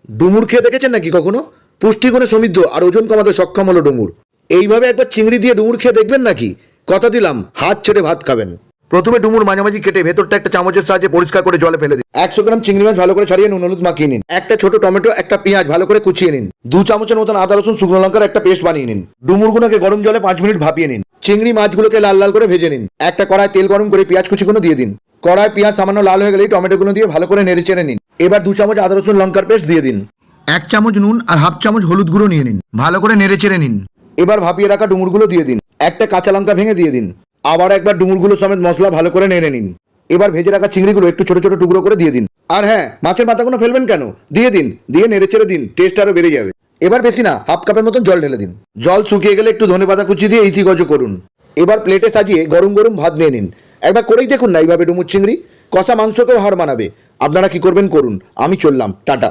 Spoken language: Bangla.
ডুমুর খেয়ে দেখেছেন নাকি কখনো? পুষ্টিগুণে সমৃদ্ধ আর ওজন কমাতে সক্ষম হলো ডুমুর। এইভাবে একবার চিংড়ি দিয়ে ডুমুর খেয়ে দেখবেন নাকি? কথা দিলাম হাত ছেড়ে ভাত খাবেন। প্রথমে ডুমুর মাঝামাঝি কেটে ভেতরটা একটা চামচের সাহায্যে পরিষ্কার করে জলে ফেলে দিন। 100 গ্রাম চিংড়ি মাছ ভালো করে ছাড়িয়ে নুন হলুদ মাখিয়ে নিন। একটা ছোট টমেটো, একটা পেঁয়াজ ভালো করে কুচিয়ে নিন। 2 চামচের মতন আদা রসুন শুকনো লঙ্কার একটা পেস্ট বানিয়ে নিন। ডুমুরগুলোকে গরম জলে 5 মিনিট ভাপিয়ে নিন। চিংড়ি মাছগুলোকে লাল লাল করে ভেজে নিন। একটা কড়ায় তেল গরম করে পেঁয়াজ কুচিগুলো দিয়ে দিন। কড়ায় পেঁয়াজ সামান্য লাল হয়ে গেলেই টমেটোগুলো দিয়ে ভালো করে নেড়ে চেড়ে নিন। এবার 2 চামচ আদা রসুন লঙ্কার পেস্ট দিয়ে দিন। 1 চামচ নুন আর হাফ চামচ হলুদ গুঁড়ো নিয়ে নিন। ভালো করে নেড়ে চেড়ে নিন। এবার ভাপিয়ে রাখা ডুমুরগুলো দিয়ে দিন। একটা কাঁচা লঙ্কা ভেঙে দিয়ে দিন। আবার একবার ডুমুরগুলো সমেত মশলা ভালো করে নেড়ে নিন। এবার ভেজে রাখা চিংড়িগুলো একটু ছোট ছোট টুকরো করে দিয়ে দিন। আর হ্যাঁ, মাছের মাথাগুলো ফেলবেন কেন? দিয়ে দিন, দিয়ে নেড়ে চেড়ে দিন, টেস্ট আরো বেড়ে যাবে। এবার বেশি না, হাফ কাপের মতন জল ঢেলে দিন। জল শুকিয়ে গেলে একটু ধনেপাতা কুচি দিয়ে ইতিগজ করুন। এবার প্লেটে সাজিয়ে গরম গরম ভাত নিয়ে নিন। একবার করেই দেখুন না এইভাবে ডুমুর চিংড়ি, কষা মাংসকেও হাড় মানাবে। আপনারা কি করবেন করুন, আমি চললাম, টাটা।